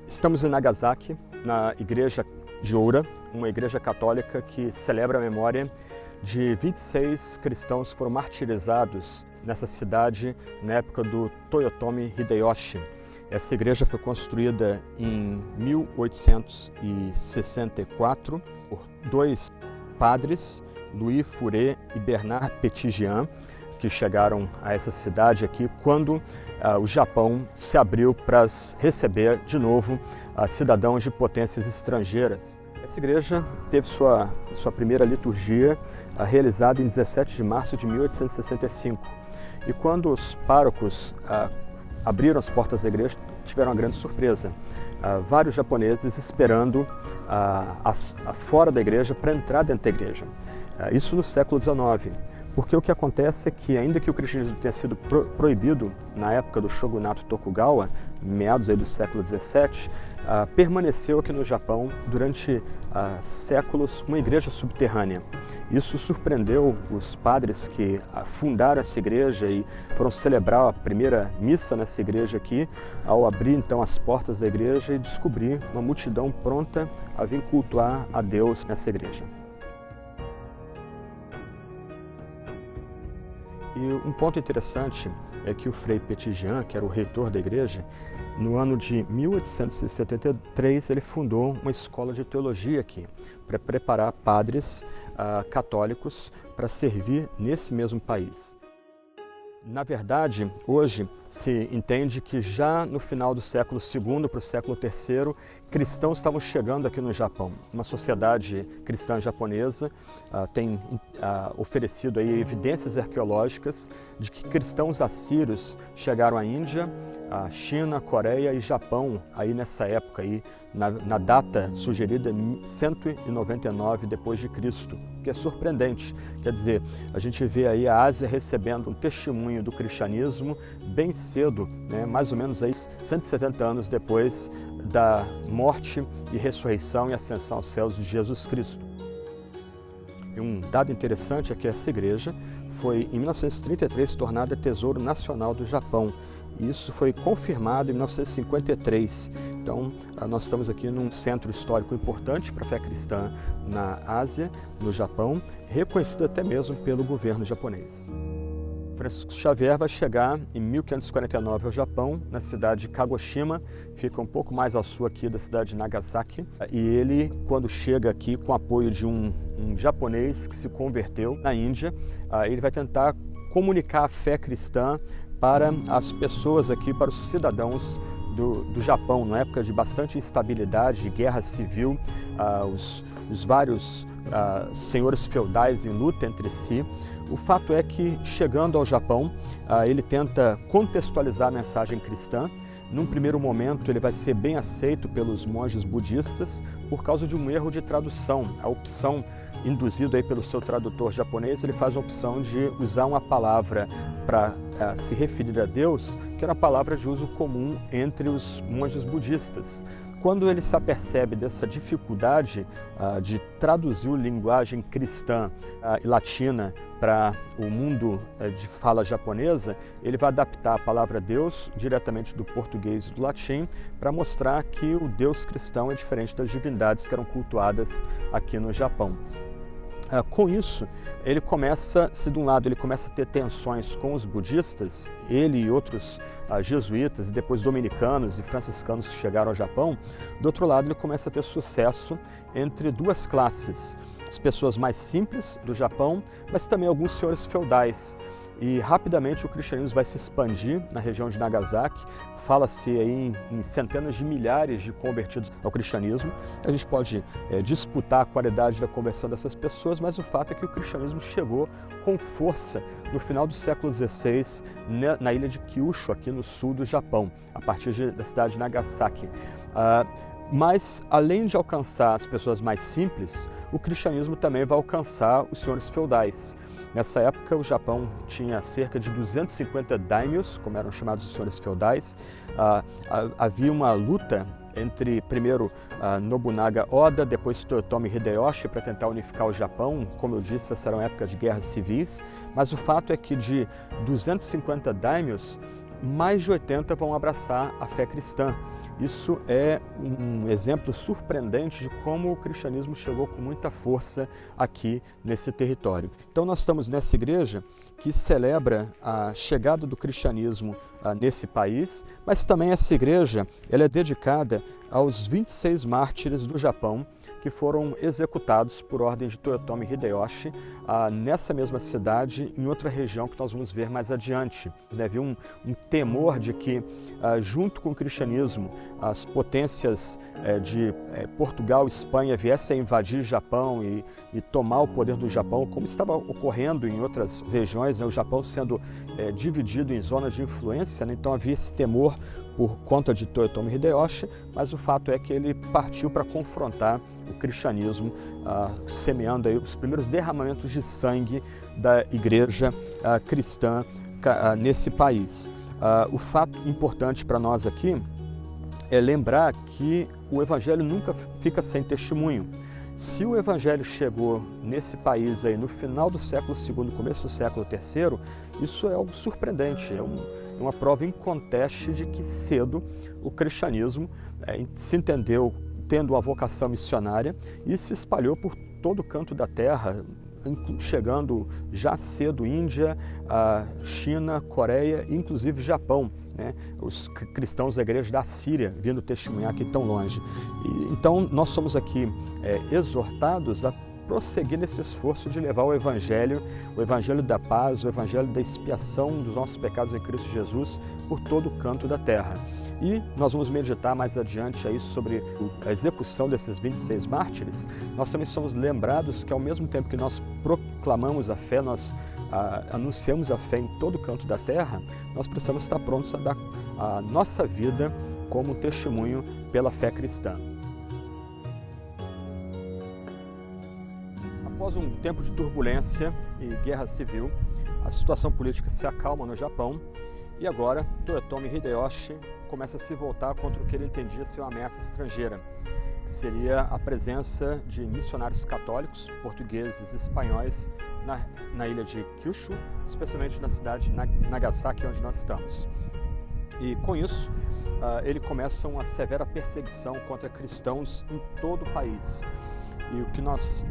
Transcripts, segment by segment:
Estamos em Nagasaki, na igreja de Oura, uma igreja católica que celebra a memória de 26 cristãos que foram martirizados nessa cidade na época do Toyotomi Hideyoshi. Essa igreja foi construída em 1864 por dois padres, Louis Furet e Bernard Petitjean, que chegaram a essa cidade aqui quando o Japão se abriu para receber de novo cidadãos de potências estrangeiras. Essa igreja teve sua primeira liturgia realizada em 17 de março de 1865. E quando os párocos abriram as portas da igreja, tiveram uma grande surpresa. Vários japoneses esperando fora da igreja para entrar dentro da igreja. Isso no século XIX. Porque o que acontece é que, ainda que o cristianismo tenha sido proibido na época do shogunato Tokugawa, meados aí do século XVII, permaneceu aqui no Japão durante séculos uma igreja subterrânea. Isso surpreendeu os padres que fundaram essa igreja e foram celebrar a primeira missa nessa igreja aqui, ao abrir então as portas da igreja e descobrir uma multidão pronta a vir cultuar a Deus nessa igreja. E um ponto interessante é que o Frei Petitjean, que era o reitor da igreja, no ano de 1873 ele fundou uma escola de teologia aqui, para preparar padres católicos para servir nesse mesmo país. Na verdade, hoje se entende que já no final do século II para o século III, cristãos estavam chegando aqui no Japão. Uma sociedade cristã japonesa tem oferecido aí evidências arqueológicas de que cristãos assírios chegaram à Índia, a China, Coreia e Japão aí nessa época aí, na data sugerida 199 depois de Cristo, que é surpreendente. Quer dizer, a gente vê aí a Ásia recebendo um testemunho do cristianismo bem cedo, né, mais ou menos aí 170 anos depois da morte e ressurreição e ascensão aos céus de Jesus Cristo. E um dado interessante é que essa igreja foi em 1933 tornada Tesouro Nacional do Japão. Isso foi confirmado em 1953. Então, nós estamos aqui num centro histórico importante para a fé cristã na Ásia, no Japão, reconhecido até mesmo pelo governo japonês. Francisco Xavier vai chegar em 1549 ao Japão, na cidade de Kagoshima, fica um pouco mais ao sul aqui da cidade de Nagasaki. E ele, quando chega aqui com o apoio de um japonês que se converteu na Índia, ele vai tentar comunicar a fé cristã para as pessoas aqui, para os cidadãos do Japão, na época de bastante instabilidade, de guerra civil, os vários senhores feudais em luta entre si. O fato é que, chegando ao Japão, ele tenta contextualizar a mensagem cristã. Num primeiro momento, ele vai ser bem aceito pelos monges budistas por causa de um erro de tradução. A opção induzido aí pelo seu tradutor japonês, ele faz a opção de usar uma palavra para se referir a Deus, que era a palavra de uso comum entre os monges budistas. Quando ele se apercebe dessa dificuldade de traduzir a linguagem cristã e latina para o mundo de fala japonesa, ele vai adaptar a palavra Deus diretamente do português e do latim para mostrar que o Deus cristão é diferente das divindades que eram cultuadas aqui no Japão. Com isso, ele começa, se de um lado ele começa a ter tensões com os budistas, ele e outros jesuítas e depois dominicanos e franciscanos que chegaram ao Japão, do outro lado ele começa a ter sucesso entre duas classes, as pessoas mais simples do Japão, mas também alguns senhores feudais. E rapidamente o cristianismo vai se expandir na região de Nagasaki, fala-se aí em centenas de milhares de convertidos ao cristianismo. A gente pode disputar a qualidade da conversão dessas pessoas, mas o fato é que o cristianismo chegou com força no final do século XVI na ilha de Kyushu, aqui no sul do Japão, a partir da cidade de Nagasaki. Mas, além de alcançar as pessoas mais simples, o cristianismo também vai alcançar os senhores feudais. Nessa época, o Japão tinha cerca de 250 daimyos, como eram chamados os senhores feudais. Havia uma luta entre, primeiro, Nobunaga Oda, depois Toyotomi Hideyoshi, para tentar unificar o Japão. Como eu disse, essa era uma época de guerras civis. Mas o fato é que de 250 daimyos, mais de 80 vão abraçar a fé cristã. Isso é um exemplo surpreendente de como o cristianismo chegou com muita força aqui nesse território. Então nós estamos nessa igreja que celebra a chegada do cristianismo nesse país, mas também essa igreja ela é dedicada aos 26 mártires do Japão que foram executados por ordem de Toyotomi Hideyoshi nessa mesma cidade, em outra região que nós vamos ver mais adiante. Havia um temor de que, junto com o cristianismo, as potências de Portugal e Espanha viessem a invadir o Japão e tomar o poder do Japão, como estava ocorrendo em outras regiões, né? O Japão sendo dividido em zonas de influência, né? Então havia esse temor por conta de Toyotomi Hideyoshi, mas o fato é que ele partiu para confrontar o cristianismo, semeando aí os primeiros derramamentos de sangue da igreja cristã nesse país. O fato importante para nós aqui é lembrar que o evangelho nunca fica sem testemunho. Se o evangelho chegou nesse país aí no final do século II, começo do século III, isso é algo surpreendente, é uma prova inconteste de que cedo o cristianismo se entendeu tendo uma vocação missionária e se espalhou por todo o canto da terra, chegando já cedo Índia, China, Coreia e inclusive Japão, né? Os cristãos da igreja da Síria vindo testemunhar aqui tão longe. Então nós somos aqui exortados a prosseguir nesse esforço de levar o Evangelho da paz, o Evangelho da expiação dos nossos pecados em Cristo Jesus por todo o canto da terra. E nós vamos meditar mais adiante aí sobre a execução desses 26 mártires. Nós também somos lembrados que ao mesmo tempo que nós proclamamos a fé, nós anunciamos a fé em todo o canto da terra, nós precisamos estar prontos a dar a nossa vida como testemunho pela fé cristã. Após um tempo de turbulência e guerra civil, a situação política se acalma no Japão e agora Toyotomi Hideyoshi começa a se voltar contra o que ele entendia ser uma ameaça estrangeira, que seria a presença de missionários católicos, portugueses e espanhóis na ilha de Kyushu, especialmente na cidade de Nagasaki, onde nós estamos. E com isso, ele começa uma severa perseguição contra cristãos em todo o país. E o que nós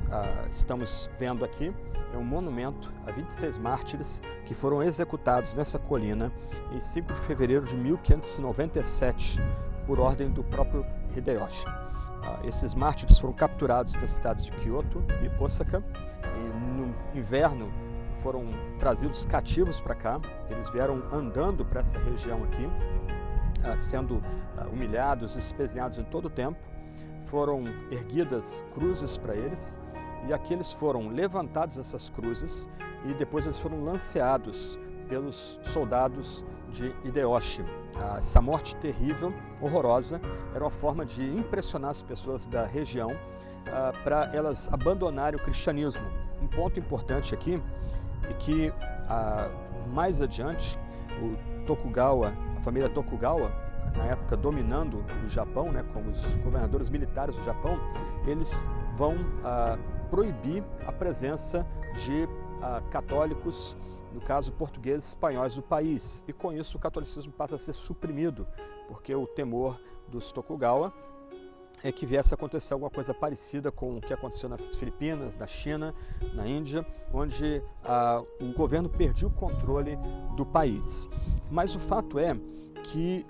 estamos vendo aqui é um monumento a 26 mártires que foram executados nessa colina em 5 de fevereiro de 1597, por ordem do próprio Hideyoshi. Esses mártires foram capturados das cidades de Kyoto e Osaka e no inverno foram trazidos cativos para cá. Eles vieram andando para essa região aqui, sendo humilhados e espezinhados em todo o tempo. Foram erguidas cruzes para eles e aqui eles foram levantados essas cruzes e depois eles foram lanceados pelos soldados de Hideyoshi. Essa morte terrível, horrorosa, era uma forma de impressionar as pessoas da região para elas abandonarem o cristianismo. Um ponto importante aqui é que mais adiante o Tokugawa, a família Tokugawa, na época dominando o Japão, né, como os governadores militares do Japão, eles vão proibir a presença de católicos, no caso portugueses e espanhóis, no país. E com isso o catolicismo passa a ser suprimido, porque o temor dos Tokugawa é que viesse a acontecer alguma coisa parecida com o que aconteceu nas Filipinas, na China, na Índia, onde o governo perdia o controle do país. Mas o fato é que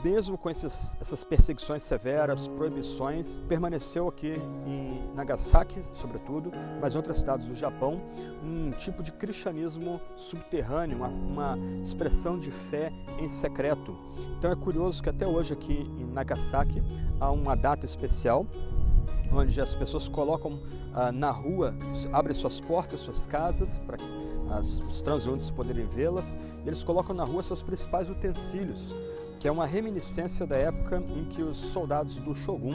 mesmo com essas perseguições severas, proibições, permaneceu aqui em Nagasaki, sobretudo, mas em outras cidades do Japão, um tipo de cristianismo subterrâneo, uma expressão de fé em secreto. Então é curioso que até hoje aqui em Nagasaki há uma data especial, onde as pessoas colocam na rua, abrem suas portas, suas casas, para os transeuntes poderem vê-las, e eles colocam na rua seus principais utensílios, que é uma reminiscência da época em que os soldados do Shogun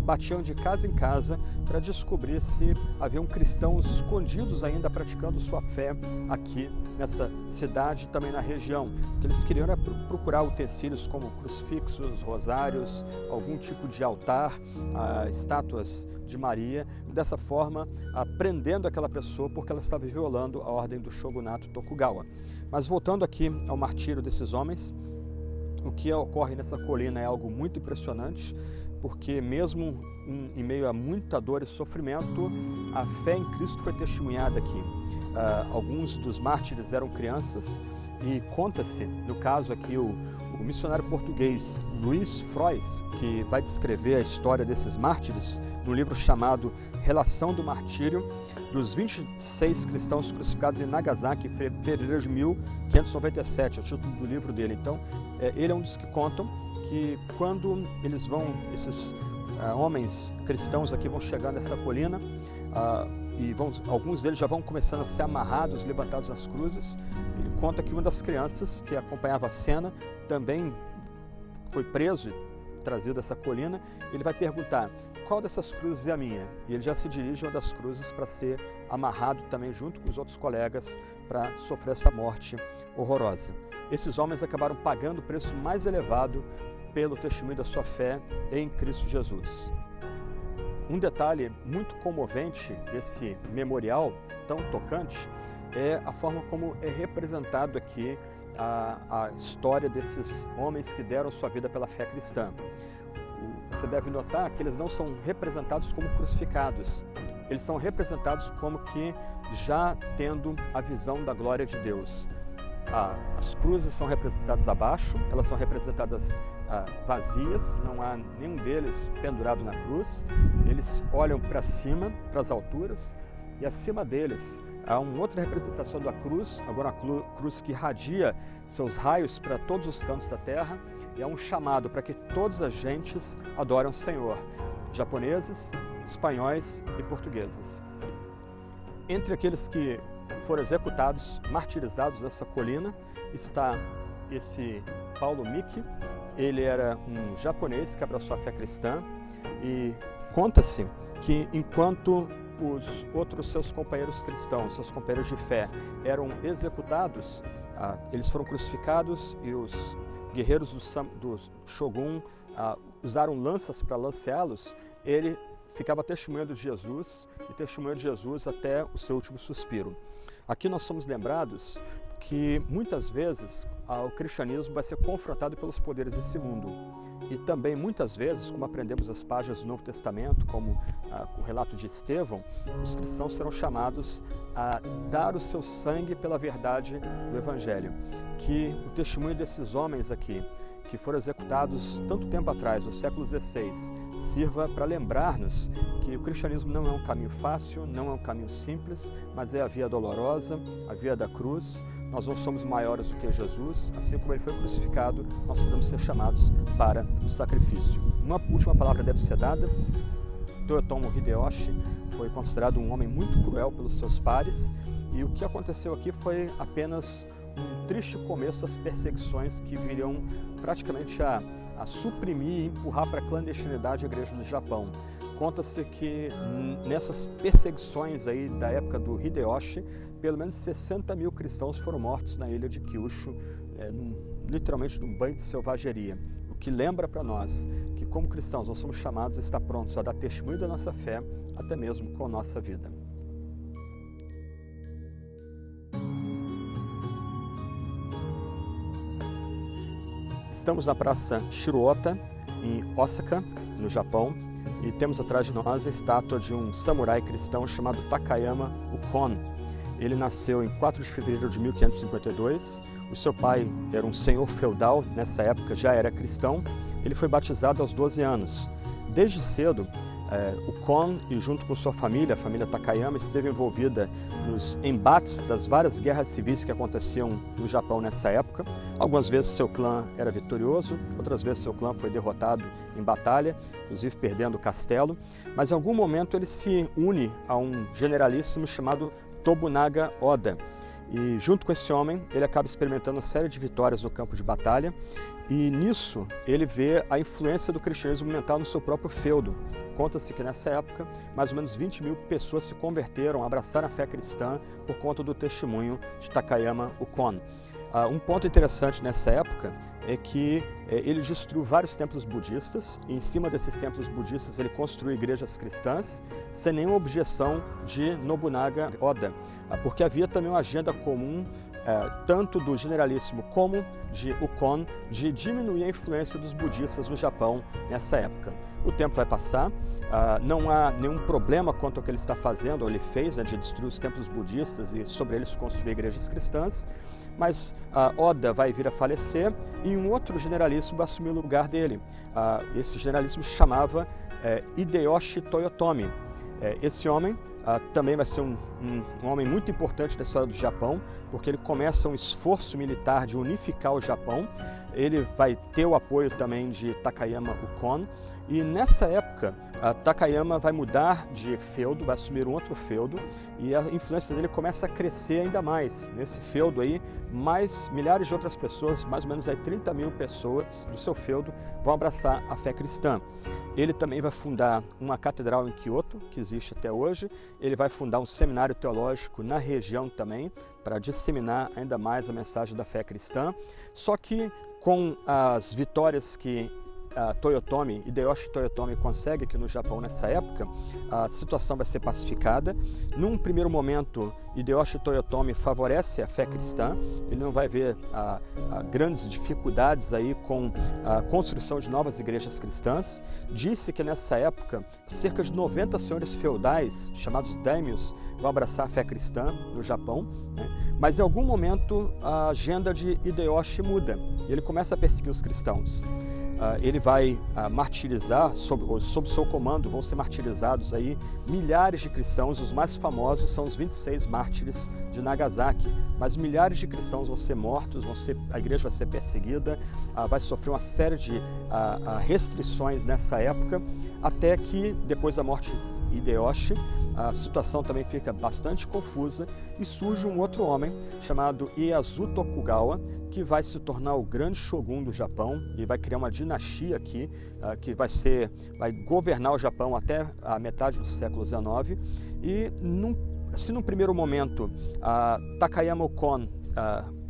batiam de casa em casa para descobrir se haviam cristãos escondidos ainda praticando sua fé aqui nessa cidade e também na região. O que eles queriam era procurar utensílios como crucifixos, rosários, algum tipo de altar, estátuas de Maria, dessa forma prendendo aquela pessoa porque ela estava violando a ordem do shogunato Tokugawa. Mas voltando aqui ao martírio desses homens, O que ocorre nessa colina é algo muito impressionante, porque mesmo em meio a muita dor e sofrimento, a fé em Cristo foi testemunhada aqui. Alguns dos mártires eram crianças e conta-se, no caso aqui, o missionário português Luís Frois, que vai descrever a história desses mártires num livro chamado Relação do Martírio, dos 26 cristãos crucificados em Nagasaki em fevereiro de 1597, é o título do livro dele. Então, ele é um dos que contam que quando esses homens cristãos aqui vão chegar nessa colina, alguns deles já vão começando a ser amarrados, levantados nas cruzes. Ele conta que uma das crianças que acompanhava a cena também foi preso e trazido dessa colina. Ele vai perguntar: qual dessas cruzes é a minha? E ele já se dirige a uma das cruzes para ser amarrado também junto com os outros colegas para sofrer essa morte horrorosa. Esses homens acabaram pagando o preço mais elevado pelo testemunho da sua fé em Cristo Jesus. Um detalhe muito comovente desse memorial tão tocante é a forma como é representado aqui a história desses homens que deram sua vida pela fé cristã. Você deve notar que eles não são representados como crucificados, eles são representados como que já tendo a visão da glória de Deus. As cruzes são representadas abaixo, elas são representadas vazias, não há nenhum deles pendurado na cruz. Eles olham para cima, para as alturas, e acima deles há uma outra representação da cruz, agora uma cruz que irradia seus raios para todos os cantos da terra, e é um chamado para que todas as gentes adorem o Senhor, japoneses, espanhóis e portugueses. Entre aqueles que foram executados, martirizados nessa colina, está esse Paulo Miki. Ele era um japonês que abraçou a fé cristã, e conta-se que enquanto os outros seus companheiros cristãos, seus companheiros de fé, eram executados, eles foram crucificados e os guerreiros do Shogun usaram lanças para lanceá-los. Ele ficava testemunhando de Jesus e testemunhando de Jesus até o seu último suspiro. Aqui nós somos lembrados que muitas vezes o cristianismo vai ser confrontado pelos poderes desse mundo. E também muitas vezes, como aprendemos as páginas do Novo Testamento, como o relato de Estevão, os cristãos serão chamados a dar o seu sangue pela verdade do Evangelho. Que o testemunho desses homens aqui, que foram executados tanto tempo atrás, no século XVI, sirva para lembrar-nos que o cristianismo não é um caminho fácil, não é um caminho simples, mas é a via dolorosa, a via da cruz. Nós não somos maiores do que Jesus, assim como ele foi crucificado, nós podemos ser chamados para o sacrifício. Uma última palavra deve ser dada. Toyotomi Hideyoshi foi considerado um homem muito cruel pelos seus pares, e o que aconteceu aqui foi apenas um triste começo das perseguições que viriam praticamente a suprimir e empurrar para a clandestinidade a igreja do Japão. Conta-se que nessas perseguições aí da época do Hideyoshi, pelo menos 60 mil cristãos foram mortos na ilha de Kyushu, literalmente num banho de selvageria. O que lembra para nós que, como cristãos, nós somos chamados a estar prontos a dar testemunho da nossa fé, até mesmo com a nossa vida. Estamos na Praça Shiruota, em Osaka, no Japão, e temos atrás de nós a estátua de um samurai cristão chamado Takayama Ukon. Ele nasceu em 4 de fevereiro de 1552, o seu pai era um senhor feudal, nessa época já era cristão, ele foi batizado aos 12 anos. Desde cedo, Ukon, e junto com sua família, a família Takayama, esteve envolvida nos embates das várias guerras civis que aconteciam no Japão nessa época. Algumas vezes seu clã era vitorioso, outras vezes seu clã foi derrotado em batalha, inclusive perdendo o castelo, mas em algum momento ele se une a um generalíssimo chamado Tobunaga Oda. E junto com esse homem, ele acaba experimentando uma série de vitórias no campo de batalha, e nisso ele vê a influência do cristianismo mental no seu próprio feudo. Conta-se que nessa época, mais ou menos 20 mil pessoas se converteram, abraçaram a fé cristã por conta do testemunho de Takayama Ukon. Um ponto interessante nessa época é que ele destruiu vários templos budistas, e em cima desses templos budistas ele construiu igrejas cristãs, sem nenhuma objeção de Nobunaga Oda, porque havia também uma agenda comum tanto do Generalíssimo como de Ukon, de diminuir a influência dos budistas no Japão nessa época. O tempo vai passar, não há nenhum problema quanto ao que ele está fazendo, ou ele fez, né, de destruir os templos budistas e sobre eles construir igrejas cristãs, mas Oda vai vir a falecer e um outro generalíssimo vai assumir o lugar dele. Esse generalíssimo se chamava Hideyoshi Toyotomi. Esse homem também vai ser um homem muito importante da história do Japão, porque ele começa um esforço militar de unificar o Japão. Ele vai ter o apoio também de Takayama Ukon, e nessa época Takayama vai mudar de feudo, vai assumir um outro feudo, e a influência dele começa a crescer ainda mais. Nesse feudo aí, mais milhares de outras pessoas, mais ou menos aí 30 mil pessoas do seu feudo, vão abraçar a fé cristã. Ele também vai fundar uma catedral em Kyoto, que existe até hoje. Ele vai fundar um seminário teológico na região também, para disseminar ainda mais a mensagem da fé cristã. Só que com as vitórias que Hideyoshi Toyotomi consegue aqui no Japão nessa época, a situação vai ser pacificada. Num primeiro momento, Hideyoshi Toyotomi favorece a fé cristã, ele não vai ver grandes dificuldades aí com a construção de novas igrejas cristãs. Disse que nessa época, cerca de 90 senhores feudais, chamados daimyos, vão abraçar a fé cristã no Japão, né? Mas em algum momento a agenda de Hideyoshi muda e ele começa a perseguir os cristãos. Ele vai martirizar, sob seu comando vão ser martirizados aí milhares de cristãos. Os mais famosos são os 26 mártires de Nagasaki, mas milhares de cristãos vão ser mortos, a igreja vai ser perseguida, vai sofrer uma série de restrições nessa época, até que depois da morte de Hideyoshi, a situação também fica bastante confusa e surge um outro homem chamado Ieyasu Tokugawa, que vai se tornar o grande shogun do Japão e vai criar uma dinastia aqui que vai governar o Japão até a metade do século XIX. E se num primeiro momento Takayama Ukon,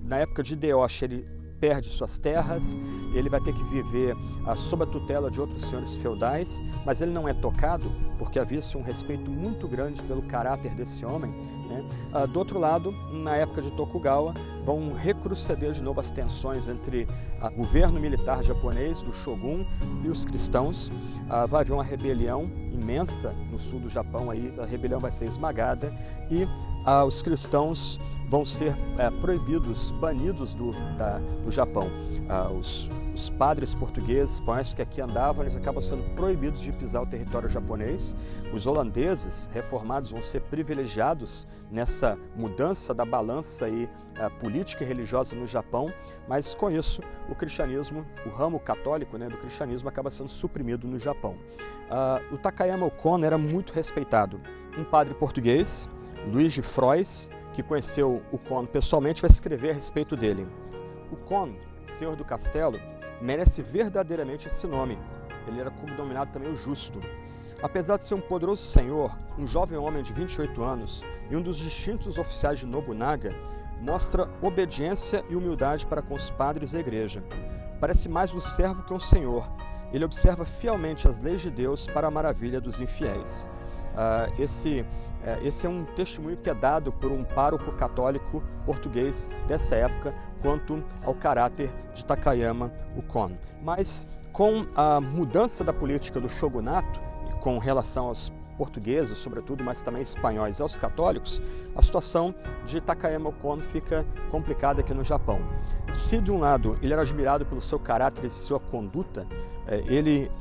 na época de Hideyoshi, ele perde suas terras, ele vai ter que viver sob a tutela de outros senhores feudais, mas ele não é tocado, porque havia-se um respeito muito grande pelo caráter desse homem, né? Do outro lado, na época de Tokugawa, vão recrudescer de novo as tensões entre o governo militar japonês, do shogun, e os cristãos. Vai haver uma rebelião imensa no sul do Japão, aí a rebelião vai ser esmagada e os cristãos vão ser proibidos, banidos do Japão. Os padres portugueses, espanhóis que aqui andavam, eles acabam sendo proibidos de pisar o território japonês. Os holandeses reformados vão ser privilegiados nessa mudança da balança aí, política e religiosa no Japão, mas com isso o cristianismo, o ramo católico, né, do cristianismo acaba sendo suprimido no Japão. O Takayama Ukon era muito respeitado. Um padre português, Luiz de Frois, que conheceu Ukon pessoalmente, vai escrever a respeito dele. Ukon, senhor do castelo, merece verdadeiramente esse nome. Ele era cognominado também o Justo. Apesar de ser um poderoso senhor, um jovem homem de 28 anos e um dos distintos oficiais de Nobunaga, mostra obediência e humildade para com os padres e a igreja. Parece mais um servo que um senhor. Ele observa fielmente as leis de Deus para a maravilha dos infiéis. Esse é um testemunho que é dado por um pároco católico português dessa época quanto ao caráter de Takayama Ukon. Mas com a mudança da política do shogunato, com relação aos portugueses, sobretudo, mas também espanhóis e aos católicos, a situação de Takayama Ukon fica complicada aqui no Japão. Se de um lado ele era admirado pelo seu caráter e sua conduta, ele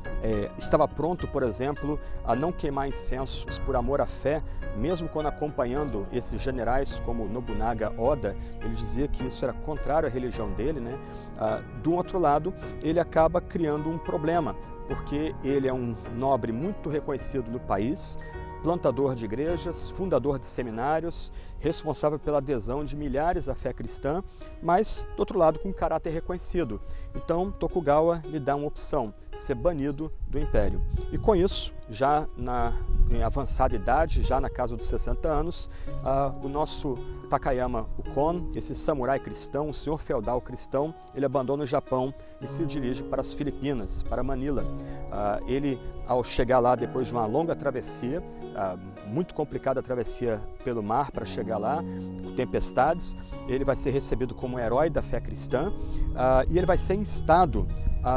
estava pronto, por exemplo, a não queimar incensos por amor à fé, mesmo quando acompanhando esses generais como Nobunaga, Oda, ele dizia que isso era contrário à religião dele, né? Do outro lado, ele acaba criando um problema, porque ele é um nobre muito reconhecido no país, plantador de igrejas, fundador de seminários, responsável pela adesão de milhares à fé cristã, mas, do outro lado, com caráter reconhecido. Então, Tokugawa lhe dá uma opção, ser banido do império. E com isso, já em avançada idade, já na casa dos 60 anos, o nosso Takayama Ukon, esse samurai cristão, um senhor feudal cristão, ele abandona o Japão e se dirige para as Filipinas, para Manila. Ele ao chegar lá depois de uma longa travessia, muito complicada travessia pelo mar para chegar lá, com tempestades, ele vai ser recebido como herói da fé cristã e ele vai ser instado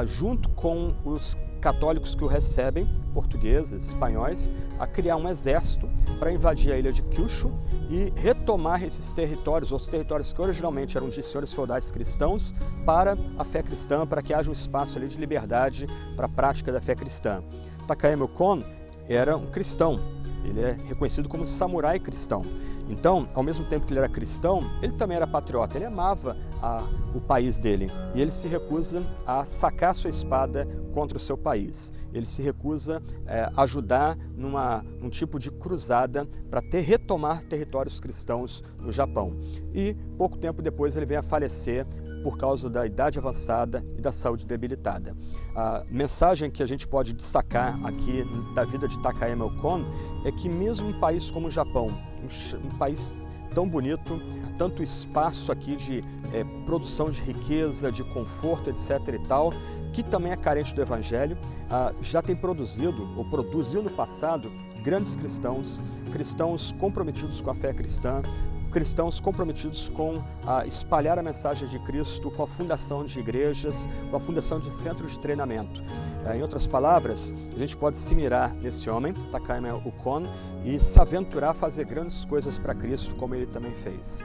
junto com os católicos que o recebem, portugueses, espanhóis, a criar um exército para invadir a ilha de Kyushu e retomar esses territórios, os territórios que originalmente eram de senhores feudais cristãos, para a fé cristã, para que haja um espaço ali de liberdade para a prática da fé cristã. Takayama Kon era um cristão, ele é reconhecido como samurai cristão. Então, ao mesmo tempo que ele era cristão, ele também era patriota, ele amava o país dele e ele se recusa a sacar sua espada contra o seu país. Ele se recusa a ajudar num tipo de cruzada para retomar territórios cristãos no Japão. E pouco tempo depois ele vem a falecer por causa da idade avançada e da saúde debilitada. A mensagem que a gente pode destacar aqui da vida de Takayama Kon é que mesmo um país como o Japão, um país tão bonito, tanto espaço aqui de produção de riqueza, de conforto, etc. e tal, que também é carente do Evangelho, já tem produzido, ou produziu no passado, grandes cristãos, cristãos comprometidos com a fé cristã, cristãos comprometidos com espalhar a mensagem de Cristo, com a fundação de igrejas, com a fundação de centros de treinamento. Em outras palavras, a gente pode se mirar nesse homem, Takayama Kon, e se aventurar a fazer grandes coisas para Cristo, como ele também fez.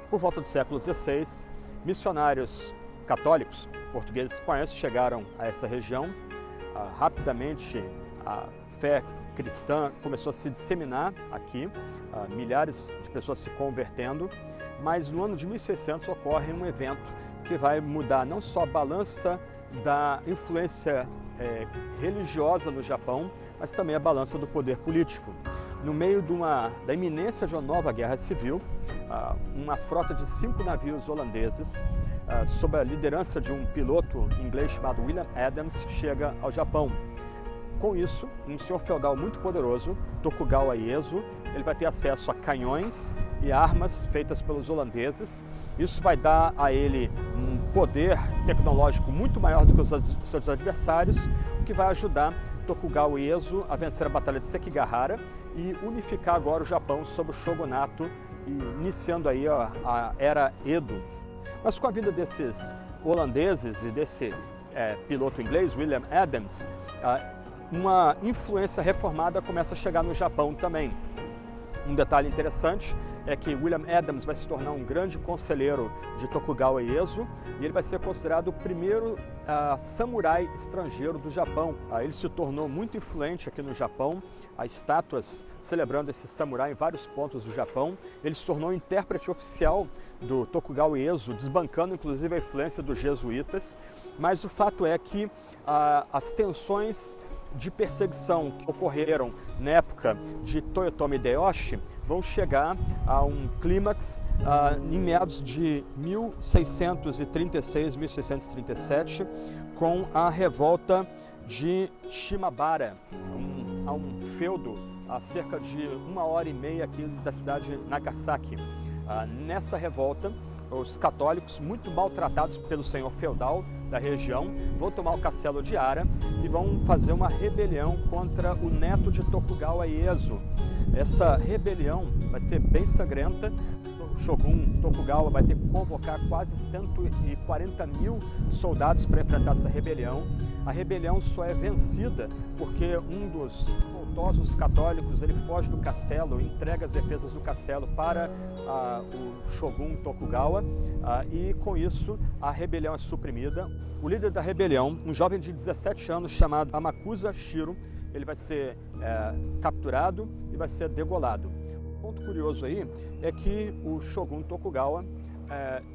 Por volta do século XVI, missionários católicos, portugueses e espanhóis chegaram a essa região. Rapidamente a fé cristã começou a se disseminar aqui, milhares de pessoas se convertendo, mas no ano de 1600 ocorre um evento que vai mudar não só a balança da influência religiosa no Japão, mas também a balança do poder político. No meio da iminência de uma nova guerra civil, uma frota de 5 navios holandeses, sob a liderança de um piloto inglês chamado William Adams, chega ao Japão. Com isso, um senhor feudal muito poderoso, Tokugawa Ieyasu, ele vai ter acesso a canhões e armas feitas pelos holandeses. Isso vai dar a ele um poder tecnológico muito maior do que os seus adversários, o que vai ajudar Tokugawa Ieyasu a vencer a Batalha de Sekigahara e unificar agora o Japão sob o shogunato, iniciando aí a era Edo. Mas com a vinda desses holandeses e desse piloto inglês, William Adams, uma influência reformada começa a chegar no Japão também. Um detalhe interessante é que William Adams vai se tornar um grande conselheiro de Tokugawa Ieyasu e ele vai ser considerado o primeiro samurai estrangeiro do Japão. Ele se tornou muito influente aqui no Japão, há estátuas celebrando esse samurai em vários pontos do Japão. Ele se tornou intérprete oficial do Tokugawa Ieyasu, desbancando inclusive a influência dos jesuítas, mas o fato é que as tensões de perseguição que ocorreram na época de Toyotomi Hideyoshi vão chegar a um clímax em meados de 1636, 1637, com a revolta de Shimabara, um feudo a cerca de 1h30 aqui da cidade de Nagasaki. Nessa revolta, os católicos, muito maltratados pelo senhor feudal da região, vão tomar o castelo de Ara e vão fazer uma rebelião contra o neto de Tokugawa Ieyasu. Essa rebelião vai ser bem sangrenta. O Shogun Tokugawa vai ter que convocar quase 140 mil soldados para enfrentar essa rebelião. A rebelião só é vencida porque um dos revoltosos católicos ele foge do castelo, entrega as defesas do castelo para o Shogun Tokugawa e com isso a rebelião é suprimida. O líder da rebelião, um jovem de 17 anos chamado Amakusa Shiro, ele vai ser capturado e vai ser degolado. Um ponto curioso aí é que o Shogun Tokugawa,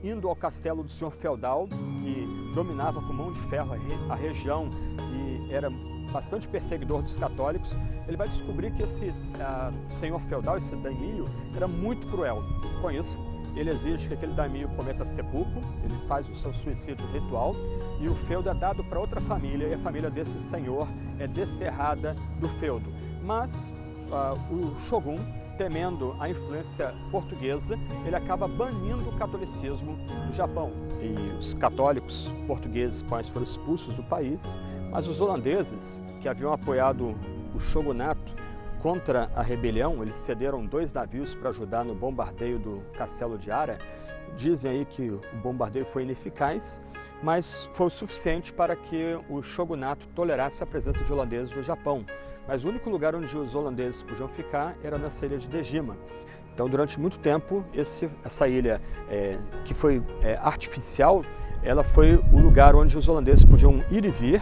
indo ao castelo do senhor feudal, que dominava com mão de ferro a região e era bastante perseguidor dos católicos, ele vai descobrir que esse senhor feudal, esse daimyo, era muito cruel. Com isso, ele exige que aquele daimyo cometa seppuku, ele faz o seu suicídio ritual e o feudo é dado para outra família e a família desse senhor é desterrada do feudo. Mas o shogun temendo a influência portuguesa, ele acaba banindo o catolicismo do Japão. E os católicos portugueses espanhóis foram expulsos do país, mas os holandeses, que haviam apoiado o shogunato contra a rebelião, eles cederam 2 navios para ajudar no bombardeio do Castelo de Ara. Dizem aí que o bombardeio foi ineficaz, mas foi o suficiente para que o shogunato tolerasse a presença de holandeses no Japão. Mas o único lugar onde os holandeses podiam ficar era nessa ilha de Dejima. Então, durante muito tempo, essa ilha que foi artificial, ela foi o lugar onde os holandeses podiam ir e vir.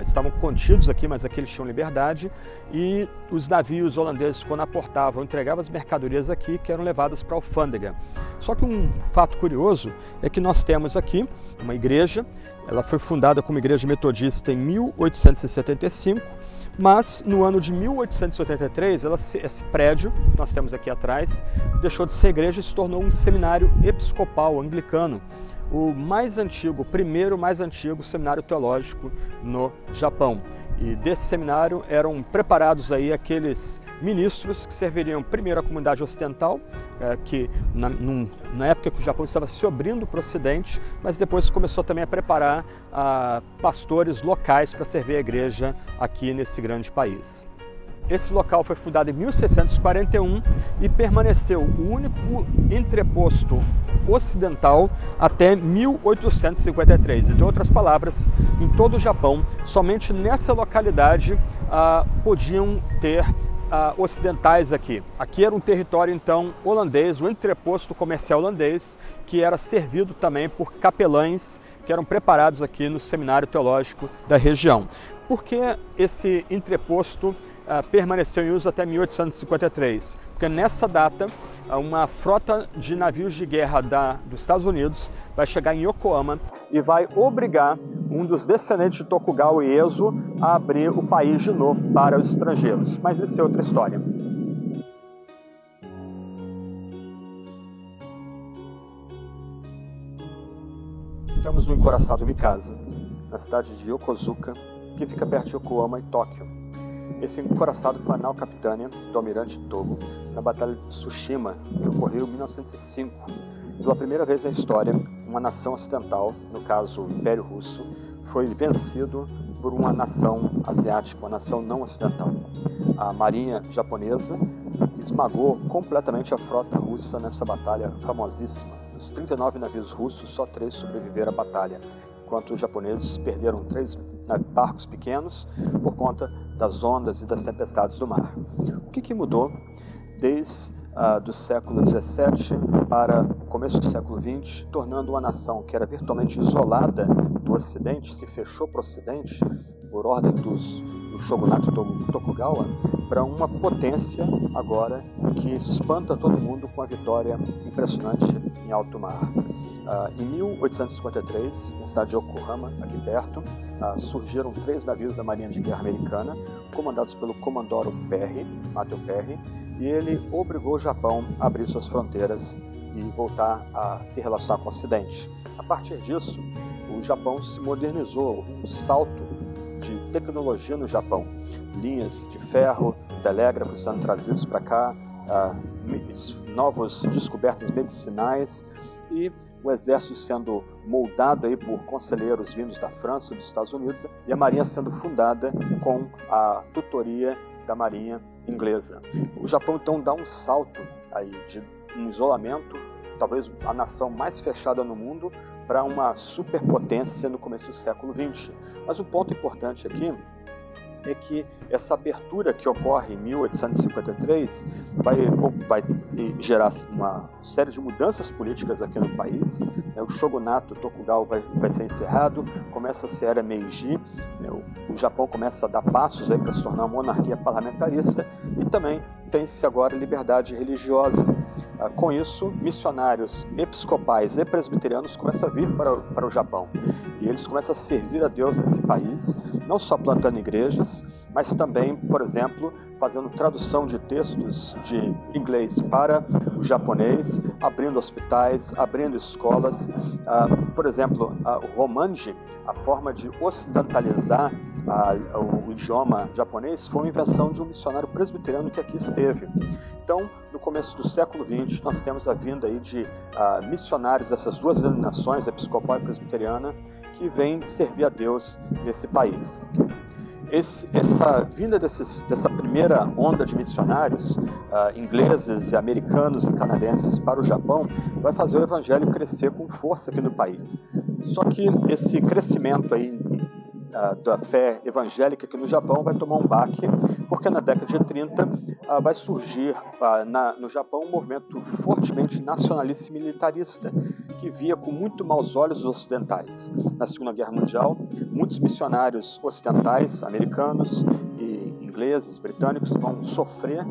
Estavam contidos aqui, mas aqui eles tinham liberdade, e os navios holandeses, quando aportavam, entregavam as mercadorias aqui, que eram levadas para a alfândega. Só que um fato curioso é que nós temos aqui uma igreja. Ela foi fundada como igreja metodista em 1875, mas no ano de 1883, esse prédio que nós temos aqui atrás deixou de ser igreja e se tornou um seminário episcopal anglicano, o mais antigo, o primeiro mais antigo seminário teológico no Japão. E desse seminário eram preparados aí aqueles ministros que serviriam primeiro à comunidade ocidental, que na época que o Japão estava se abrindo para o Ocidente, mas depois começou também a preparar pastores locais para servir a igreja aqui nesse grande país. Esse local foi fundado em 1641 e permaneceu o único entreposto ocidental até 1853. Em outras palavras, em todo o Japão, somente nessa localidade podiam ter ocidentais aqui. Aqui era um território, então, holandês, o entreposto comercial holandês, que era servido também por capelães que eram preparados aqui no seminário teológico da região. Por que esse entreposto permaneceu em uso até 1853, porque nessa data uma frota de navios de guerra dos Estados Unidos vai chegar em Yokohama e vai obrigar um dos descendentes de Tokugawa Ieyasu a abrir o país de novo para os estrangeiros. Mas isso é outra história. Estamos no encoraçado Mikasa, na cidade de Yokozuka, que fica perto de Yokohama e Tóquio. Esse encoraçado foi a nau capitânia do almirante Togo na Batalha de Tsushima, que ocorreu em 1905. Pela primeira vez na história, uma nação ocidental, no caso o Império Russo, foi vencido por uma nação asiática, uma nação não ocidental. A marinha japonesa esmagou completamente a frota russa nessa batalha famosíssima. Dos 39 navios russos, só 3 sobreviveram à batalha, enquanto os japoneses perderam 3 barcos pequenos por conta das ondas e das tempestades do mar. O que mudou desde do século XVII para o começo do século XX, tornando uma nação que era virtualmente isolada do Ocidente, se fechou para o Ocidente por ordem do shogunato Tokugawa, para uma potência agora que espanta todo mundo com a vitória impressionante em alto mar. Em 1853, na cidade de Yokohama, aqui perto, surgiram 3 navios da Marinha de Guerra Americana, comandados pelo Comandoro Perry, Matthew Perry, e ele obrigou o Japão a abrir suas fronteiras e voltar a se relacionar com o Ocidente. A partir disso, o Japão se modernizou, houve um salto de tecnologia no Japão. Linhas de ferro, telégrafos sendo trazidos para cá, novas descobertas medicinais e o exército sendo moldado aí por conselheiros vindos da França e dos Estados Unidos e a marinha sendo fundada com a tutoria da marinha inglesa. O Japão então dá um salto aí de um isolamento, talvez a nação mais fechada no mundo, para uma superpotência no começo do século XX. Mas um ponto importante aqui é que essa abertura que ocorre em 1853 vai gerar uma série de mudanças políticas aqui no país. O shogunato Tokugawa vai ser encerrado, começa a era Meiji, o Japão começa a dar passos para se tornar uma monarquia parlamentarista e também tem-se agora liberdade religiosa. Com isso, missionários episcopais e presbiterianos começam a vir para o Japão. E eles começam a servir a Deus nesse país, não só plantando igrejas, mas também, por exemplo, fazendo tradução de textos de inglês para o japonês, abrindo hospitais, abrindo escolas. Por exemplo, o Romanji, a forma de ocidentalizar o idioma japonês, foi uma invenção de um missionário presbiteriano que aqui esteve. Então, no começo do século XX, nós temos a vinda aí de missionários dessas duas denominações, episcopal e presbiteriana, que vêm servir a Deus nesse país. Essa vinda dessa primeira onda de missionários ingleses, americanos e canadenses para o Japão vai fazer o evangelho crescer com força aqui no país. Só que esse crescimento aí da fé evangélica aqui no Japão vai tomar um baque, porque na década de 30 vai surgir no Japão um movimento fortemente nacionalista e militarista, que via com muito maus olhos os ocidentais. Na Segunda Guerra Mundial, muitos missionários ocidentais, americanos e ingleses, britânicos, vão sofrer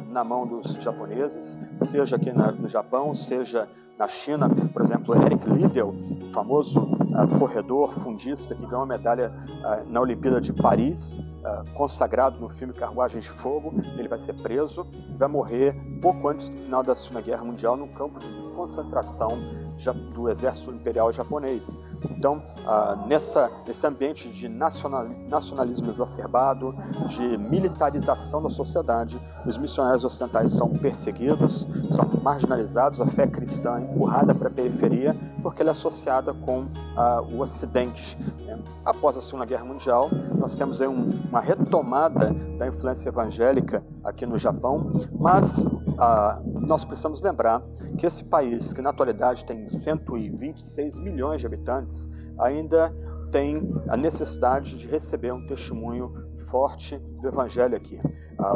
na mão dos japoneses, seja aqui no Japão, seja na China. Por exemplo, Eric Liddell, famoso corredor fundista que ganhou a medalha na Olimpíada de Paris, consagrado no filme Carruagem de Fogo. Ele vai ser preso e vai morrer pouco antes do final da Segunda Guerra Mundial num campo de concentração do exército imperial japonês. Então, nesse ambiente de nacionalismo exacerbado, de militarização da sociedade, os missionários ocidentais são perseguidos, são marginalizados, a fé cristã é empurrada para a periferia, porque ela é associada com o Ocidente. Após a Segunda Guerra Mundial, nós temos aí uma retomada da influência evangélica aqui no Japão, mas nós precisamos lembrar que esse país, que na atualidade tem 126 milhões de habitantes, ainda tem a necessidade de receber um testemunho forte do Evangelho aqui.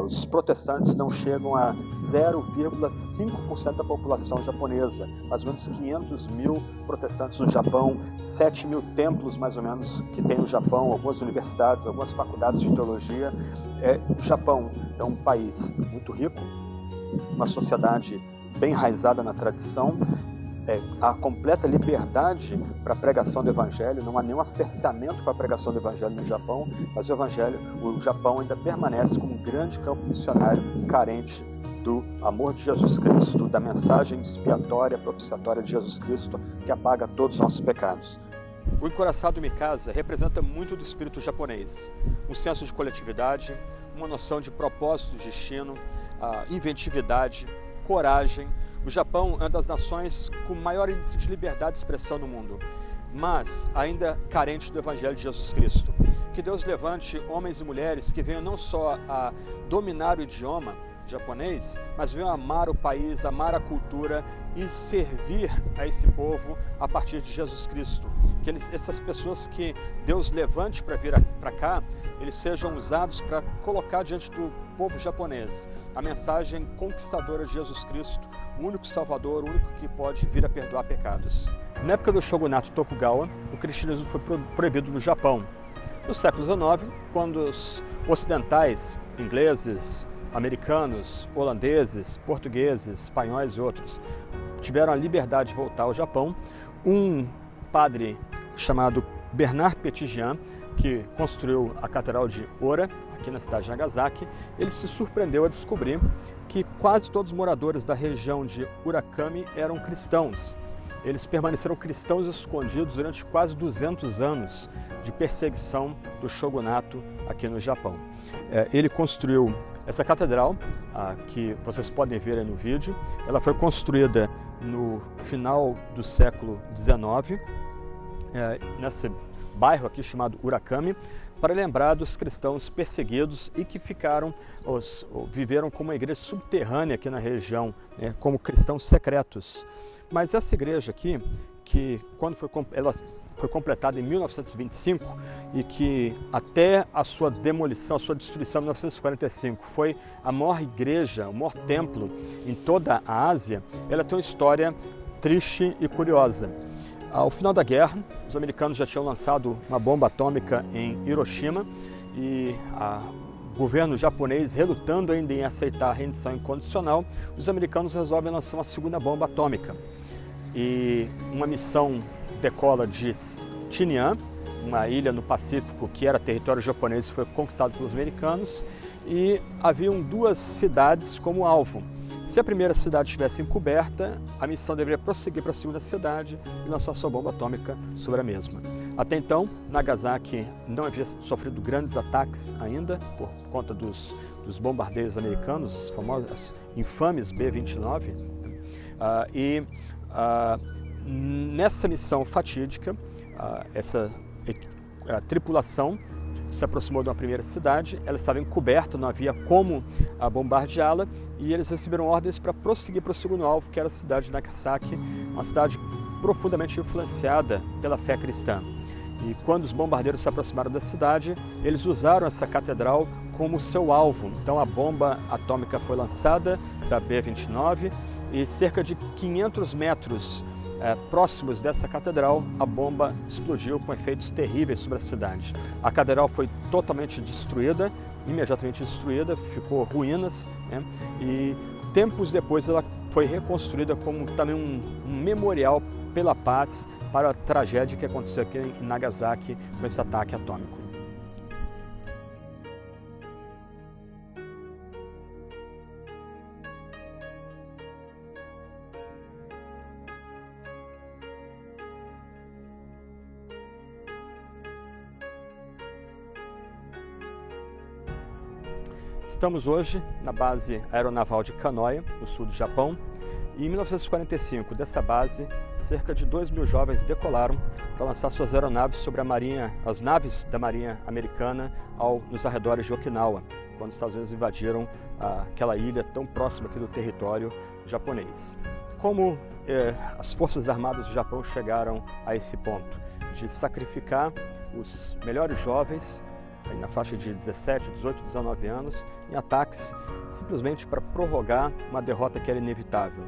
Os protestantes não chegam a 0,5% da população japonesa, mais ou menos 500 mil protestantes no Japão, 7 mil templos mais ou menos que tem no Japão, algumas universidades, algumas faculdades de teologia. O Japão é um país muito rico, uma sociedade bem enraizada na tradição, há completa liberdade para a pregação do Evangelho, não há nenhum cerceamento para a pregação do Evangelho no Japão, mas o Japão ainda permanece como um grande campo missionário carente do amor de Jesus Cristo, da mensagem expiatória, propiciatória de Jesus Cristo, que apaga todos os nossos pecados. O encoraçado Mikasa representa muito do espírito japonês, um senso de coletividade, uma noção de propósito, destino, inventividade, coragem. O Japão é uma das nações com maior índice de liberdade de expressão no mundo, mas ainda carente do Evangelho de Jesus Cristo. Que Deus levante homens e mulheres que venham não só a dominar o idioma japonês, mas venham amar o país, amar a cultura e servir a esse povo a partir de Jesus Cristo. Que essas pessoas que Deus levante para vir para cá, eles sejam usados para colocar diante do povo japonês a mensagem conquistadora de Jesus Cristo, o único Salvador, o único que pode vir a perdoar pecados. Na época do shogunato Tokugawa, o cristianismo foi proibido no Japão. No século XIX, quando os ocidentais, ingleses, americanos, holandeses, portugueses, espanhóis e outros tiveram a liberdade de voltar ao Japão, um padre chamado Bernard Petitjean, que construiu a Catedral de Ora, aqui na cidade de Nagasaki, ele se surpreendeu a descobrir que quase todos os moradores da região de Urakami eram cristãos. Eles permaneceram cristãos escondidos durante quase 200 anos de perseguição do shogunato aqui no Japão. Ele construiu essa catedral, que vocês podem ver aí no vídeo. Ela foi construída no final do século XIX, nesse bairro aqui chamado Urakami, para lembrar dos cristãos perseguidos e que viveram como uma igreja subterrânea aqui na região, como cristãos secretos. Mas essa igreja aqui, que ela foi completada em 1925 e que até a sua demolição, a sua destruição em 1945 foi a maior igreja, o maior templo em toda a Ásia, ela tem uma história triste e curiosa. Ao final da guerra, os americanos já tinham lançado uma bomba atômica em Hiroshima e governo japonês relutando ainda em aceitar a rendição incondicional, os americanos resolvem lançar uma segunda bomba atômica. E uma missão decola de Tinian, uma ilha no Pacífico que era território japonês e foi conquistado pelos americanos, e haviam duas cidades como alvo. Se a primeira cidade estivesse encoberta, a missão deveria prosseguir para a segunda cidade e lançar sua bomba atômica sobre a mesma. Até então, Nagasaki não havia sofrido grandes ataques ainda por conta dos bombardeios americanos, os famosos infames B-29. Nessa missão fatídica, a tripulação se aproximou de uma primeira cidade, ela estava encoberta, não havia como bombardeá-la, e eles receberam ordens para prosseguir para o segundo alvo, que era a cidade de Nagasaki, uma cidade profundamente influenciada pela fé cristã. E quando os bombardeiros se aproximaram da cidade, eles usaram essa catedral como seu alvo. Então a bomba atômica foi lançada da B-29 e cerca de 500 metros próximos dessa catedral, a bomba explodiu com efeitos terríveis sobre a cidade. A catedral foi totalmente destruída, imediatamente destruída, ficou ruínas, né? E tempos depois ela foi reconstruída como também um memorial pela paz para a tragédia que aconteceu aqui em Nagasaki com esse ataque atômico. Estamos hoje na base aeronaval de Kanoya, no sul do Japão, e em 1945, dessa base, cerca de 2.000 jovens decolaram para lançar suas aeronaves sobre as naves da Marinha Americana nos arredores de Okinawa, quando os Estados Unidos invadiram aquela ilha tão próxima aqui do território japonês. Como as Forças Armadas do Japão chegaram a esse ponto de sacrificar os melhores jovens na faixa de 17, 18, 19 anos, em ataques simplesmente para prorrogar uma derrota que era inevitável.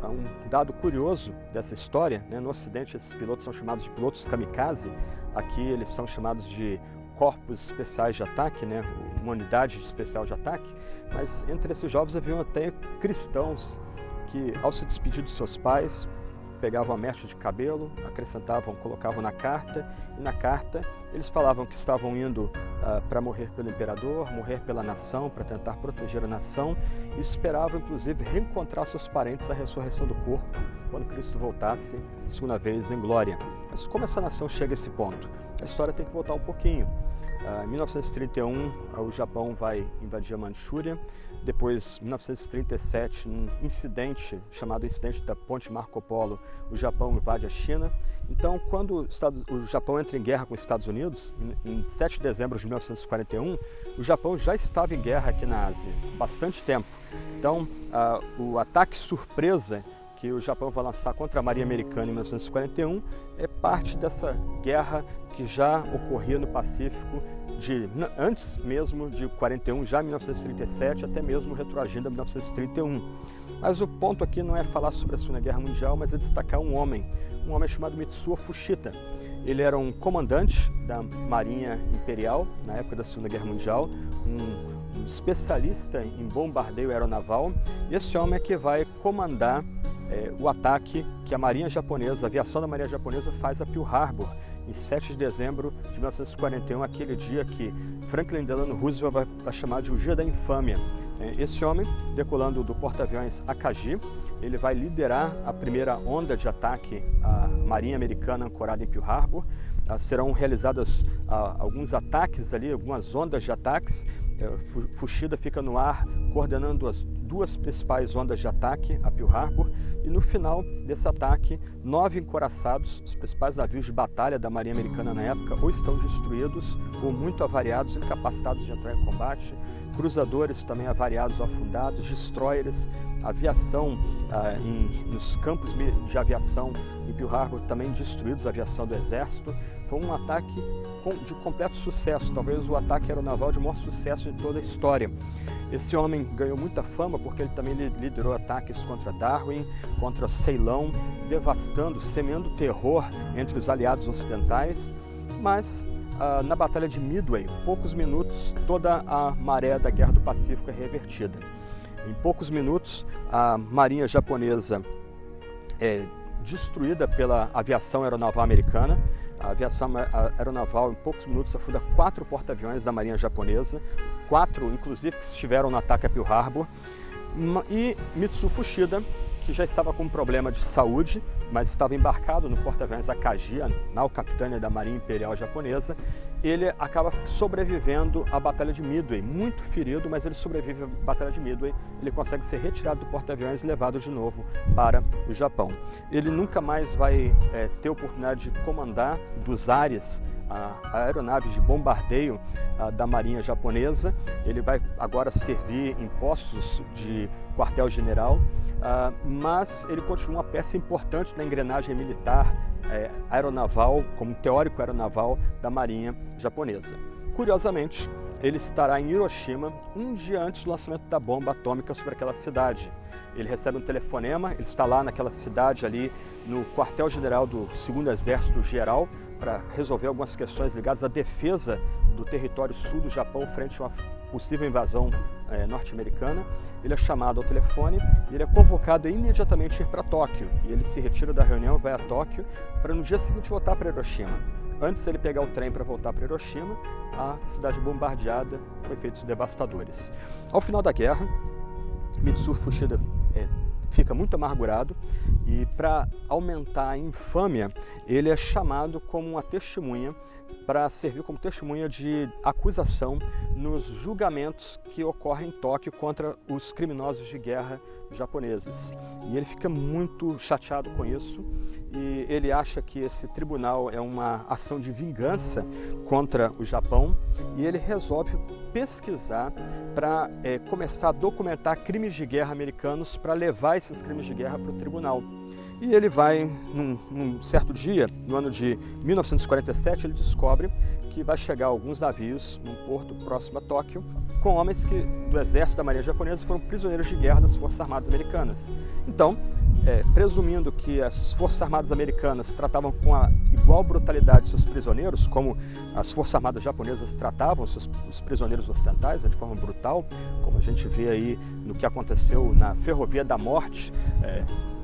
Um dado curioso dessa história, né, no Ocidente esses pilotos são chamados de pilotos kamikaze, aqui eles são chamados de corpos especiais de ataque, né, uma unidade especial de ataque, mas entre esses jovens haviam até cristãos que, ao se despedir de seus pais, pegavam a mecha de cabelo, colocavam na carta, e na carta eles falavam que estavam indo para morrer pelo imperador, morrer pela nação, para tentar proteger a nação, e esperavam inclusive reencontrar seus parentes à ressurreição do corpo, quando Cristo voltasse segunda vez em glória. Mas como essa nação chega a esse ponto? A história tem que voltar um pouquinho. Em 1931, o Japão vai invadir a Manchúria. Depois, em 1937, um incidente chamado Incidente da Ponte Marco Polo, o Japão invade a China. Então, quando o Japão entra em guerra com os Estados Unidos, em 7 de dezembro de 1941, o Japão já estava em guerra aqui na Ásia, há bastante tempo. Então, o ataque surpresa que o Japão vai lançar contra a Marinha Americana em 1941 é parte dessa guerra que já ocorria no Pacífico antes mesmo de 41, já em 1937, até mesmo retroagindo a 1931. Mas o ponto aqui não é falar sobre a Segunda Guerra Mundial, mas é destacar um homem chamado Mitsuo Fushida. Ele era um comandante da Marinha Imperial na época da Segunda Guerra Mundial, um especialista em bombardeio aeronaval, e esse homem é que vai comandar o ataque que a Marinha Japonesa, a aviação da Marinha Japonesa faz a Pearl Harbor, em 7 de dezembro de 1941, aquele dia que Franklin Delano Roosevelt vai chamar de o Dia da Infâmia. Esse homem, decolando do porta-aviões Akagi, ele vai liderar a primeira onda de ataque à Marinha Americana ancorada em Pearl Harbor. Serão realizados alguns ataques ali, algumas ondas de ataques. Fushida fica no ar coordenando as duas principais ondas de ataque a Pearl Harbor, e no final desse ataque, 9 encoraçados, os principais navios de batalha da Marinha Americana na época, ou estão destruídos ou muito avariados, incapacitados de entrar em combate, cruzadores também avariados ou afundados, destroyers, aviação nos campos de aviação em Pearl Harbor também destruídos, a aviação do exército. Foi um ataque de completo sucesso, talvez o ataque aeronaval de maior sucesso em toda a história. Esse homem ganhou muita fama porque ele também liderou ataques contra Darwin, contra Ceilão, devastando, semeando terror entre os aliados ocidentais, mas na Batalha de Midway, poucos minutos, toda a maré da Guerra do Pacífico é revertida. Em poucos minutos, a marinha japonesa é destruída pela aviação aeronaval americana. A aviação aeronaval, em poucos minutos, afunda 4 porta-aviões da marinha japonesa, 4, inclusive, que estiveram no ataque a Pearl Harbor. E Mitsu Fuchida, que já estava com um problema de saúde, mas estava embarcado no porta-aviões Akagi, nau capitânia da Marinha Imperial Japonesa, ele acaba sobrevivendo à Batalha de Midway, muito ferido, mas ele sobrevive à Batalha de Midway, ele consegue ser retirado do porta-aviões e levado de novo para o Japão. Ele nunca mais vai ter oportunidade de comandar dos ares a aeronaves de bombardeio da Marinha Japonesa. Ele vai agora servir em postos de quartel-general, mas ele continua uma peça importante na engrenagem militar aeronaval, como teórico aeronaval da Marinha Japonesa. Curiosamente, ele estará em Hiroshima um dia antes do lançamento da bomba atômica sobre aquela cidade. Ele recebe um telefonema, ele está lá naquela cidade ali no quartel-general do 2º Exército Geral para resolver algumas questões ligadas à defesa do território sul do Japão frente a uma possível invasão norte-americana. Ele é chamado ao telefone e ele é convocado a imediatamente ir para Tóquio. E ele se retira da reunião, vai a Tóquio para no dia seguinte voltar para Hiroshima. Antes de ele pegar o trem para voltar para Hiroshima, a cidade bombardeada com efeitos devastadores. Ao final da guerra, Mitsu Fuchida fica muito amargurado e, para aumentar a infâmia, ele é chamado como uma testemunha para servir como testemunha de acusação nos julgamentos que ocorrem em Tóquio contra os criminosos de guerra japoneses. E ele fica muito chateado com isso e ele acha que esse tribunal é uma ação de vingança contra o Japão e ele resolve pesquisar para começar a documentar crimes de guerra americanos para levar esses crimes de guerra para o tribunal. E ele vai, num certo dia, no ano de 1947, ele descobre que vai chegar alguns navios num porto próximo a Tóquio com homens do exército da Marinha Japonesa foram prisioneiros de guerra das Forças Armadas Americanas. Então, presumindo que as Forças Armadas Americanas tratavam com a igual brutalidade seus prisioneiros, como as Forças Armadas Japonesas tratavam os prisioneiros ocidentais, de forma brutal, como a gente vê aí no que aconteceu na Ferrovia da Morte,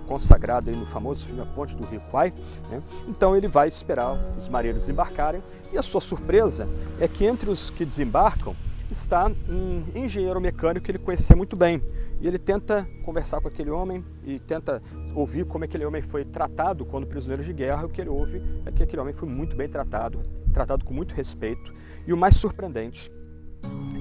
consagrado aí no famoso filme A Ponte do Rio Kwai, né? Então ele vai esperar os marinheiros desembarcarem e a sua surpresa é que entre os que desembarcam está um engenheiro mecânico que ele conhecia muito bem. E ele tenta conversar com aquele homem e tenta ouvir como aquele homem foi tratado quando prisioneiro de guerra. O que ele ouve é que aquele homem foi muito bem tratado com muito respeito. E o mais surpreendente,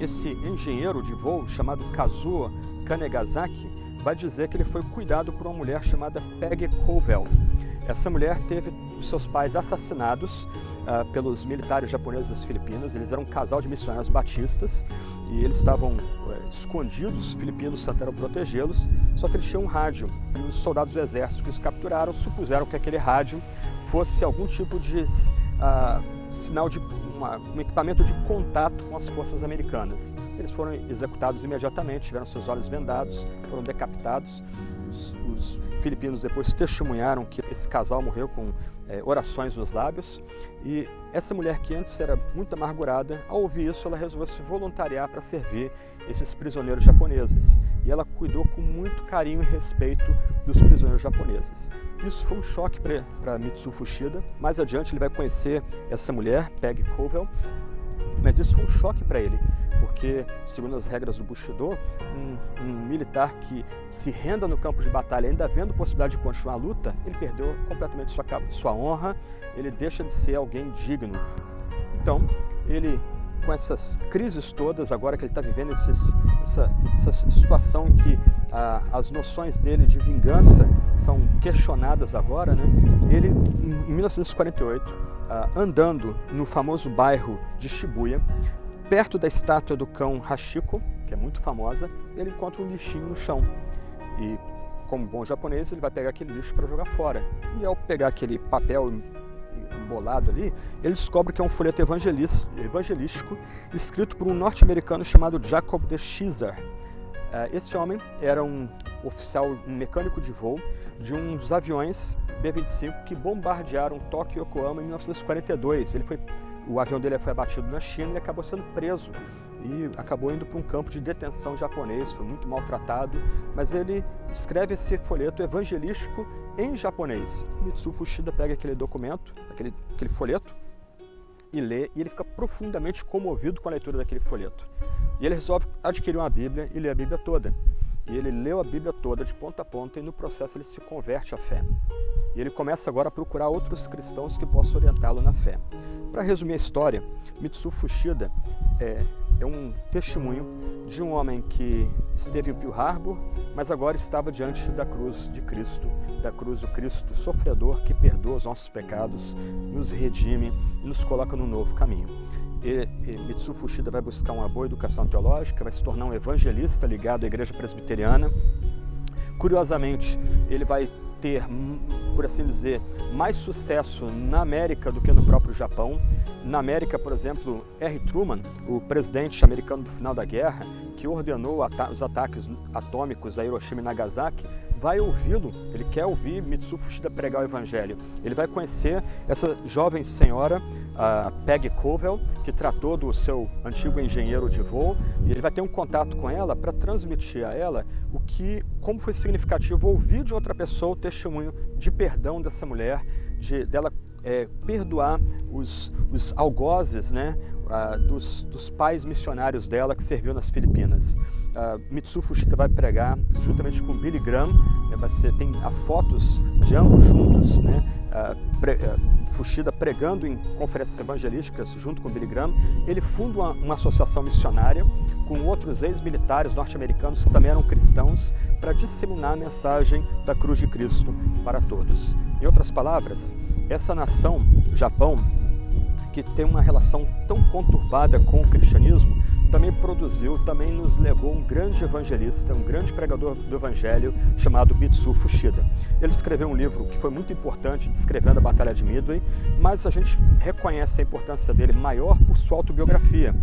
esse engenheiro de voo chamado Kazuo Kanegasaki vai dizer que ele foi cuidado por uma mulher chamada Peggy Colville. Essa mulher teve os seus pais assassinados pelos militares japoneses das Filipinas. Eles eram um casal de missionários batistas e eles estavam escondidos, os filipinos tentaram protegê-los, só que eles tinham um rádio e os soldados do exército que os capturaram supuseram que aquele rádio fosse algum tipo de sinal de um equipamento de contato com as forças americanas. Eles foram executados imediatamente, tiveram seus olhos vendados, foram decapitados. Os filipinos depois testemunharam que esse casal morreu com orações nos lábios. E essa mulher, que antes era muito amargurada, ao ouvir isso, ela resolveu se voluntariar para servir esses prisioneiros japoneses. E ela cuidou com muito carinho e respeito dos prisioneiros japoneses. Isso foi um choque para Mitsu Fuchida. Mais adiante ele vai conhecer essa mulher, Peggy Colville, mas isso foi um choque para ele, porque, segundo as regras do Bushido, um militar que se renda no campo de batalha, ainda havendo possibilidade de continuar a luta, ele perdeu completamente sua honra, ele deixa de ser alguém digno. Então, ele, com essas crises todas, agora que ele está vivendo essa situação em que as noções dele de vingança são questionadas agora, né? Ele, em 1948, andando no famoso bairro de Shibuya, perto da estátua do cão Hachiko, que é muito famosa, ele encontra um lixinho no chão. E, como bom japonês, ele vai pegar aquele lixo para jogar fora. E ao pegar aquele papel embolado ali, ele descobre que é um folheto evangelístico escrito por um norte-americano chamado Jacob de Schizar. Esse homem era um oficial, um mecânico de voo de um dos aviões B-25 que bombardearam Tóquio e Yokohama em 1942. Ele foi o avião dele foi abatido na China e acabou sendo preso. E acabou indo para um campo de detenção japonês, foi muito maltratado, mas ele escreve esse folheto evangelístico em japonês. Mitsuo Fuchida pega aquele documento, aquele folheto, e lê, e ele fica profundamente comovido com a leitura daquele folheto. E ele resolve adquirir uma Bíblia e ler a Bíblia toda. E ele leu a Bíblia toda de ponta a ponta e no processo ele se converte à fé. E ele começa agora a procurar outros cristãos que possam orientá-lo na fé. Para resumir a história, Mitsuo Fuchida é um testemunho de um homem que esteve em Pearl Harbor, mas agora estava diante da cruz de Cristo, da cruz do Cristo sofredor que perdoa os nossos pecados, nos redime e nos coloca num novo caminho. Mitsuo Fuchida vai buscar uma boa educação teológica, vai se tornar um evangelista ligado à igreja presbiteriana. Curiosamente, ele vai ter, por assim dizer, mais sucesso na América do que no próprio Japão. Na América, por exemplo, R. Truman, o presidente americano do final da guerra, que ordenou os ataques atômicos a Hiroshima e Nagasaki, vai ouvi-lo, ele quer ouvir Mitsuo Fuchida pregar o evangelho. Ele vai conhecer essa jovem senhora, a Peggy Covell, que tratou do seu antigo engenheiro de voo, e ele vai ter um contato com ela para transmitir a ela como foi significativo ouvir de outra pessoa o testemunho de perdão dessa mulher, dela perdoar os algozes, né, dos pais missionários dela que serviu nas Filipinas. Mitsuo Fuchida vai pregar juntamente com Billy Graham, né, tem fotos de ambos juntos, né, Fuchida pregando em conferências evangelísticas junto com Billy Graham. Ele funda uma associação missionária com outros ex-militares norte-americanos que também eram cristãos para disseminar a mensagem da cruz de Cristo para todos. Em outras palavras, essa nação, Japão, que tem uma relação tão conturbada com o cristianismo, também nos legou um grande evangelista, um grande pregador do evangelho chamado Mitsuo Fuchida. Ele escreveu um livro que foi muito importante, descrevendo a Batalha de Midway, mas a gente reconhece a importância dele maior por sua autobiografia,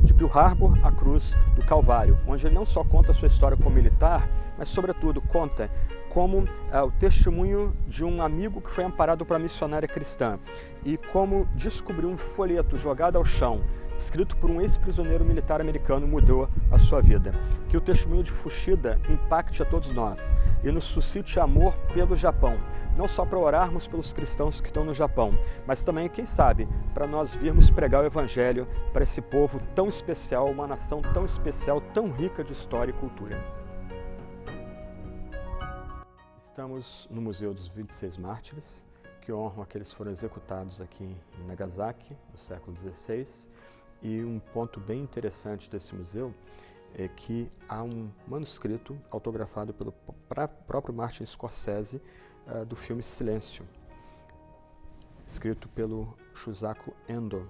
de Pearl Harbor à Cruz do Calvário, onde ele não só conta a sua história como militar, mas sobretudo conta como o testemunho de um amigo que foi amparado por uma missionária cristã e como descobriu um folheto jogado ao chão, escrito por um ex-prisioneiro militar americano, mudou a sua vida. Que o testemunho de Fuchida impacte a todos nós e nos suscite amor pelo Japão, não só para orarmos pelos cristãos que estão no Japão, mas também, quem sabe, para nós virmos pregar o Evangelho para esse povo tão especial, uma nação tão especial, tão rica de história e cultura. Estamos no Museu dos 26 Mártires, que honram aqueles que foram executados aqui em Nagasaki, no século XVI. E um ponto bem interessante desse museu é que há um manuscrito autografado pelo próprio Martin Scorsese do filme Silêncio, escrito pelo Shusaku Endo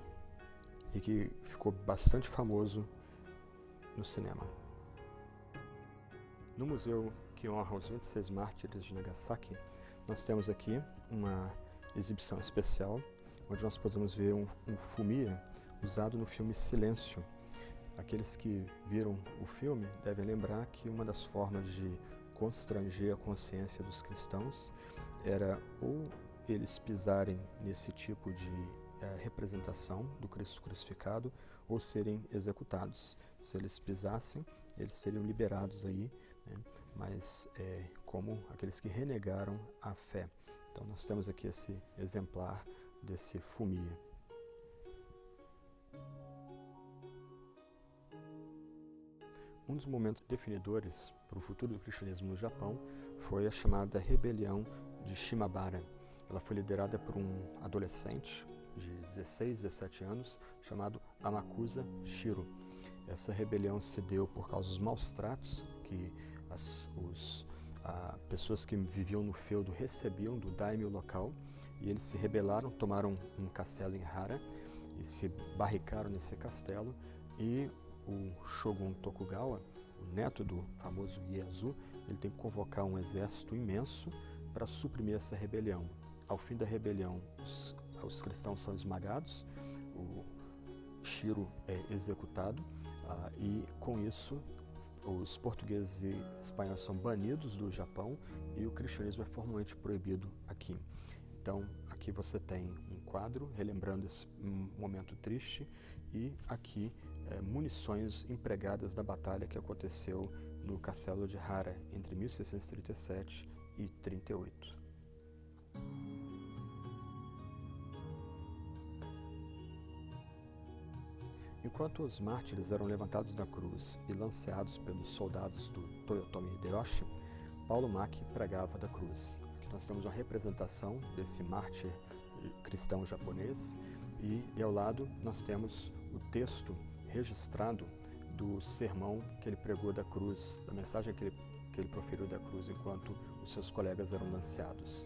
e que ficou bastante famoso no cinema. No museu que honra os 26 mártires de Nagasaki, nós temos aqui uma exibição especial, onde nós podemos ver um fumiya usado no filme Silêncio. Aqueles que viram o filme devem lembrar que uma das formas de constranger a consciência dos cristãos era ou eles pisarem nesse tipo de representação do Cristo crucificado ou serem executados. Se eles pisassem, eles seriam liberados aí, né? Mas como aqueles que renegaram a fé. Então nós temos aqui esse exemplar desse fumiya. Um dos momentos definidores para o futuro do cristianismo no Japão foi a chamada Rebelião de Shimabara. Ela foi liderada por um adolescente de 16, 17 anos chamado Amakusa Shiro. Essa rebelião se deu por causa dos maus tratos que as pessoas que viviam no feudo recebiam do daimyo local, e eles se rebelaram, tomaram um castelo em Hara e se barricaram nesse castelo, e o Shogun Tokugawa, o neto do famoso Ieyasu, ele tem que convocar um exército imenso para suprimir essa rebelião. Ao fim da rebelião, os cristãos são esmagados, o Shiro é executado, e com isso os portugueses e espanhóis são banidos do Japão e o cristianismo é formalmente proibido aqui. Então, aqui você tem um quadro relembrando esse momento triste e aqui munições empregadas na batalha que aconteceu no castelo de Hara entre 1637 e 38. Enquanto os mártires eram levantados da cruz e lanceados pelos soldados do Toyotomi Hideyoshi, Paulo Maki pregava da cruz. Aqui nós temos uma representação desse mártir cristão japonês e ao lado nós temos o texto registrado do sermão que ele pregou da cruz, da mensagem que ele proferiu da cruz enquanto os seus colegas eram lanceados.